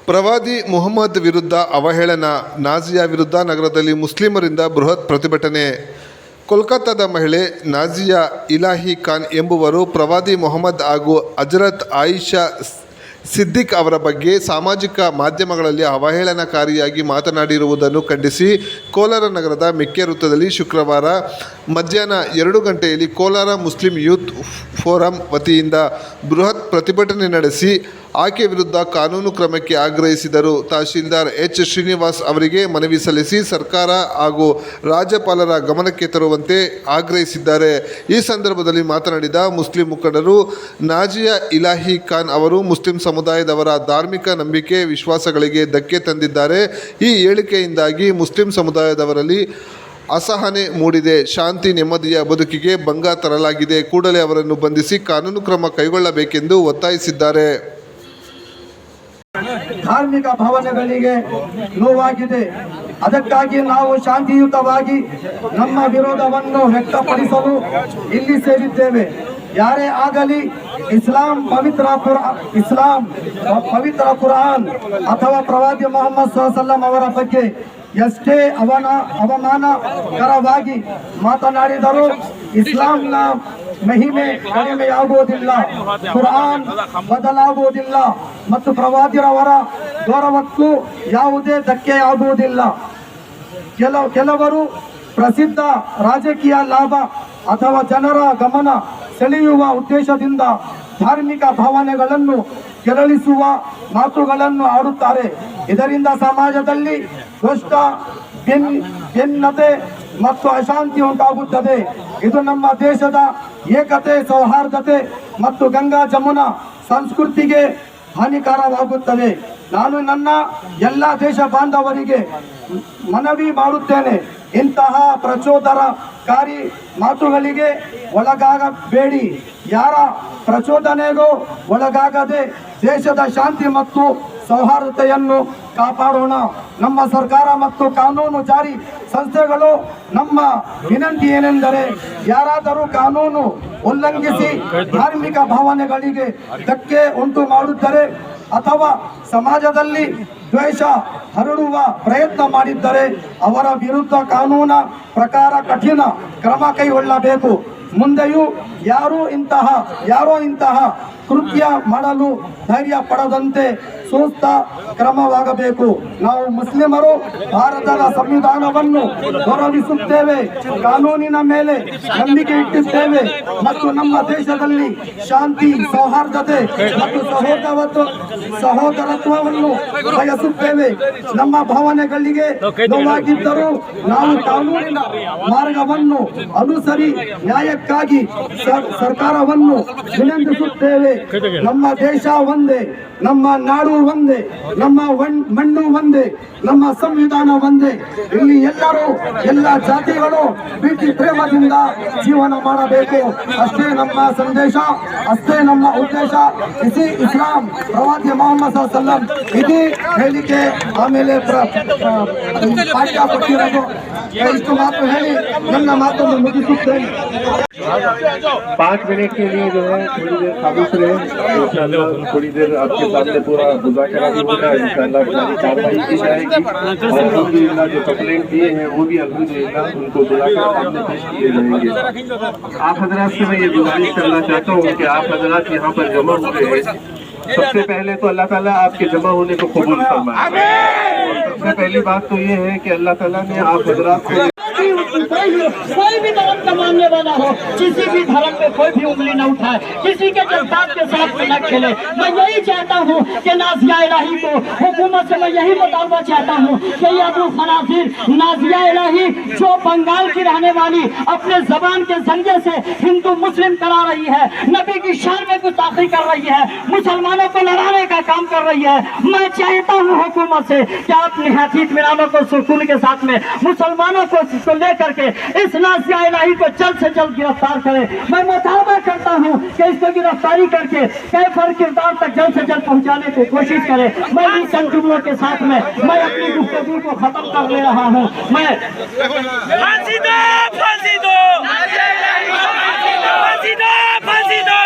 ಪ್ರವಾದಿ ಮುಹಮ್ಮದ್ ವಿರುದ್ಧ ಅವಹೇಳನ. ನಾಜಿಯಾ ವಿರುದ್ಧ ನಗರದಲ್ಲಿ ಮುಸ್ಲಿಮರಿಂದ ಬೃಹತ್ ಪ್ರತಿಭಟನೆ. ಕೋಲ್ಕತ್ತಾದ ಮಹಿಳೆ ನಾಜಿಯಾ ಇಲಾಹಿ ಖಾನ್ ಎಂಬುವರು ಪ್ರವಾದಿ ಮುಹಮ್ಮದ್ ಹಾಗೂ ಹಜರತ್ ಆಯಿಷಾ ಸಿದ್ದಿಕ್ ಅವರ ಬಗ್ಗೆ ಸಾಮಾಜಿಕ ಮಾಧ್ಯಮಗಳಲ್ಲಿ ಅವಹೇಳನಕಾರಿಯಾಗಿ ಮಾತನಾಡಿರುವುದನ್ನು ಖಂಡಿಸಿ ಕೋಲಾರ ನಗರದ ಮೆಕ್ಕೆ ವೃತ್ತದಲ್ಲಿ ಶುಕ್ರವಾರ ಮಧ್ಯಾಹ್ನ 2 ಗಂಟೆಯಲ್ಲಿ ಕೋಲಾರ ಮುಸ್ಲಿಂ ಯೂತ್ ಫೋರಂ ವತಿಯಿಂದ ಬೃಹತ್ ಪ್ರತಿಭಟನೆ ನಡೆಸಿ ಆಕೆ ವಿರುದ್ಧ ಕಾನೂನು ಕ್ರಮಕ್ಕೆ ಆಗ್ರಹಿಸಿದರು. ತಹಶೀಲ್ದಾರ್ ಎಚ್ ಶ್ರೀನಿವಾಸ್ ಅವರಿಗೆ ಮನವಿ ಸಲ್ಲಿಸಿ ಸರ್ಕಾರ ಹಾಗೂ ರಾಜ್ಯಪಾಲರ ಗಮನಕ್ಕೆ ತರುವಂತೆ ಆಗ್ರಹಿಸಿದ್ದಾರೆ. ಈ ಸಂದರ್ಭದಲ್ಲಿ ಮಾತನಾಡಿದ ಮುಸ್ಲಿಂ ಮುಖಂಡರು, ನಾಜಿಯಾ ಇಲಾಹಿ ಖಾನ್ ಅವರು ಮುಸ್ಲಿಂ ಸಮುದಾಯದವರ ಧಾರ್ಮಿಕ ನಂಬಿಕೆ ವಿಶ್ವಾಸಗಳಿಗೆ ಧಕ್ಕೆ ತಂದಿದ್ದಾರೆ. ಈ ಹೇಳಿಕೆಯಿಂದಾಗಿ ಮುಸ್ಲಿಂ ಸಮುದಾಯದವರಲ್ಲಿ ಅಸಹನೆ ಮೂಡಿದೆ. ಶಾಂತಿ ನೆಮ್ಮದಿಯ ಬದುಕಿಗೆ ಭಂಗ ತರಲಾಗಿದೆ. ಕೂಡಲೇ ಅವರನ್ನು ಬಂಧಿಸಿ ಕಾನೂನು ಕ್ರಮ ಕೈಗೊಳ್ಳಬೇಕೆಂದು ಒತ್ತಾಯಿಸಿದ್ದಾರೆ. ಧಾರ್ಮಿಕ ಭಾವನೆಗಳಿಗೆ ನೋವಾಗಿದೆ. ಅದಕ್ಕಾಗಿ ನಾವು ಶಾಂತಿಯುತವಾಗಿ ನಮ್ಮ ವಿರೋಧವನ್ನು ವ್ಯಕ್ತಪಡಿಸಲು ಇಲ್ಲಿ ಸೇರಿದ್ದೇವೆ. ಯಾರೇ ಆಗಲಿ ಇಸ್ಲಾಂ ಪವಿತ್ರ ಕುರಾನ್ ಅಥವಾ ಪ್ರವಾದಿ ಮೊಹಮ್ಮದ್ ಸಲ್ಲಲ್ಲಾಹು ಅವರ ಬಗ್ಗೆ ಎಷ್ಟೇ ಅವಮಾನಕರವಾಗಿ ಮಾತನಾಡಿದರೂ ಇಸ್ಲಾಂನ ಮಹಿಮೆ ಕಡಿಮೆಯಾಗುವುದಿಲ್ಲ, ಕುರಾನ್ ಬದಲಾಗುವುದಿಲ್ಲ ಮತ್ತು ಪ್ರವಾದಿರವರ ಗೌರವಕ್ಕೂ ಯಾವುದೇ ಧಕ್ಕೆಯಾಗುವುದಿಲ್ಲ. ಕೆಲವರು ಪ್ರಸಿದ್ಧ ರಾಜಕೀಯ ಲಾಭ ಅಥವಾ ಜನರ ಗಮನ ಸೆಳೆಯುವ ಉದ್ದೇಶದಿಂದ ಧಾರ್ಮಿಕ ಭಾವನೆಗಳನ್ನು ಕೆರಳಿಸುವ ಮಾತುಗಳನ್ನು ಆಡುತ್ತಾರೆ. ಇದರಿಂದ ಸಮಾಜದಲ್ಲಿ ದುಷ್ಟ ಭಿನ್ನತೆ ಮತ್ತು ಅಶಾಂತಿ ಉಂಟಾಗುತ್ತದೆ. ಇದು ನಮ್ಮ ದೇಶದ ಏಕತೆ, ಸೌಹಾರ್ದತೆ ಮತ್ತು ಗಂಗಾ ಜಮುನಾ ಸಂಸ್ಕೃತಿಗೆ ಹಾನಿಕರವಾಗುತ್ತದೆ. ನಾನು ನನ್ನ ಎಲ್ಲ ದೇಶ ಬಾಂಧವರಿಗೆ ಮನವಿ ಮಾಡುತ್ತೇನೆ, ಇಂತಹ ಪ್ರಚೋದನಕಾರಿ ಮಾತುಗಳಿಗೆ ಒಳಗಾಗಬೇಡಿ. ಯಾರ ಪ್ರಚೋದನೆಗೂ ಒಳಗಾಗದೆ ದೇಶದ ಶಾಂತಿ ಮತ್ತು ಸೌಹಾರ್ದತೆಯನ್ನು ಕಾಪಾಡೋಣ. ನಮ್ಮ ಸರ್ಕಾರ ಮತ್ತು ಕಾನೂನು ಜಾರಿ ಸಂಸ್ಥೆಗಳು ನಮ್ಮ ವಿನಂತಿ ಏನೆಂದರೆ, ಯಾರಾದರೂ ಕಾನೂನು ಉಲ್ಲಂಘಿಸಿ ಧಾರ್ಮಿಕ ಭಾವನೆಗಳಿಗೆ ಧಕ್ಕೆ ಉಂಟು ಮಾಡುತ್ತಾರೆ ಅಥವಾ ಸಮಾಜದಲ್ಲಿ ದ್ವೇಷ ಹರಡುವ ಪ್ರಯತ್ನ ಮಾಡಿದ್ದರೆ ಅವರ ವಿರುದ್ಧ ಕಾನೂನ ಪ್ರಕಾರ ಕಠಿಣ ಕ್ರಮ ಕೈಗೊಳ್ಳಬೇಕು. ಮುಂದೆಯೂ ಯಾರೋ ಇಂತಹ ಕೃತ್ಯ ಮಾಡಲು ಧೈರ್ಯ ಪಡದಂತೆ ಸೂಕ್ತ ಕ್ರಮವಾಗಬೇಕು. ನಾವು ಮುಸ್ಲಿಮರು ಭಾರತದ ಸಂವಿಧಾನವನ್ನು ಗೌರವಿಸುತ್ತೇವೆ, ಕಾನೂನಿನ ಮೇಲೆ ನಂಬಿಕೆ ಇಟ್ಟಿದ್ದೇವೆ ಮತ್ತು ನಮ್ಮ ದೇಶದಲ್ಲಿ ಶಾಂತಿ, ಸೌಹಾರ್ದತೆ ಮತ್ತು ಸಹೋದರತ್ವವನ್ನು ಬಯಸುತ್ತೇವೆ. ನಮ್ಮ ಭಾವನೆಗಳಿಗೆ ನೋವಾಗಿದ್ದರೂ ನಾವು ಕಾನೂನಿನ ಮಾರ್ಗವನ್ನು ಅನುಸರಿ ನ್ಯಾಯಕ್ಕಾಗಿ ಸರ್ಕಾರವನ್ನು ವಿನಂತಿಸುತ್ತೇವೆ. ನಮ್ಮ ದೇಶ ಒಂದೇ, ನಮ್ಮ ನಾಡು ಒಂದೇ, ನಮ್ಮ ಮಣ್ಣು ಒಂದೇ, ನಮ್ಮ ಸಂವಿಧಾನ ಒಂದೇ. ಇಲ್ಲಿ ಎಲ್ಲ ಜಾತಿಗಳು ಪ್ರೀತಿ ಪ್ರೇಮದಿಂದ ಜೀವನ ಮಾಡಬೇಕು. ಅಷ್ಟೇ ನಮ್ಮ ಸಂದೇಶ, ಅಷ್ಟೇ ನಮ್ಮ ಉದ್ದೇಶ. ಇಸ್ಲಾಂ ಪ್ರವಾದಿ ಮೊಹಮ್ಮದ್ ಸಲ್ಲಲ್ಲಾಹು ಇದೇ ಹೇಳಿಕೆ ಆಮೇಲೆ ಪಾಠ ಕೊಟ್ಟಿರೋದು. ಇಷ್ಟು ಮಾತು ಹೇಳಿ ನನ್ನ ಮಾತನ್ನು ಮುಗಿಸುತ್ತೇನೆ. 5 मिनट के लिए जो है थोड़ी देर खामोश रहे। इंशाअल्लाह थोड़ी देर आपके सामने पूरा मुज़ाकरा भी होगा। इंशाअल्लाह कार्रवाई की जाएगी और अल्हम्दुलिल्लाह जो कंप्लेंट दिए हैं वो भी अल्हम्दुलिल्लाह उनको बुलाकर सामने पेश किए जाएंगे। आप हजरात से मैं ये गुजारिश करना चाहता हूँ कि आप हजरात यहाँ पर जमा हो रहे हैं। सबसे पहले तो अल्लाह ताला आपके जमा होने को कबूल फरमाए। सबसे पहली बात तो ये है कि अल्लाह ताला ने आप हजरात को कोई भी धर्म का मानने वाला हो, किसी भी धर्म पे कोई भी उंगली न उठाए, किसी के जज्बात के साथ में न खेले। मैं यही चाहता हूँ कि नाजिया इलाही को हुकूमत से मैं यही बताना चाहता हूँ कि ये अबू खनाजिर नाजिया इलाही जो बंगाल की रहने वाली अपने जबान के जरिए से हिंदू मुस्लिम करा रही है, नबी की शान में गुस्ताखी कर रही है, मुसलमानों को लड़ाने का काम कर रही है। मैं चाहता हूँ हुकूमत से कि आप निहायत इत्मीनान को सुकून के साथ में मुसलमानों को लेकर के इस नाजिया इलाही को जल्द से जल्द गिरफ्तार करें। मैं मुतालबा करता हूँ कि इसको गिरफ्तारी करके कैफर किरदार तक जल्द से जल्द पहुँचाने की कोशिश करें। मैं इन संजुमों के साथ में मैं अपनी गुफ्तगू को खत्म कर ले रहा हूँ। मैं फांसी दो, फांसी दो, फांसी दो, फांसी दो, फांसी दो।